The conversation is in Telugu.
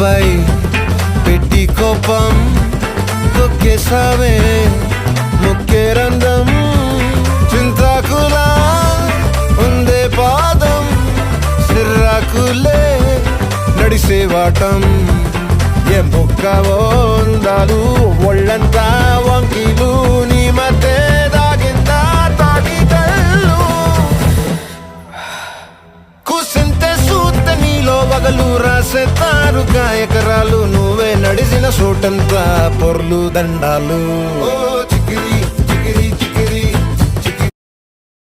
నాపై పెట్టి కోపం తొక్కేసావే ముక్కే రంధ్రం చింతాకులా ఉందే పాదం సిర్రాకులే నడిసే వాటం ఏ మొక్కవో అందాలు ఒళ్ళంతా వంకీలు నీ మధ్య దాగిందా తాటి కళ్ళు కూసింతే సూత నీలో వగలు రాసేతారు ఎకరాలు నువ్వే నడిసిన చోటంతా పొర్లు దండాలు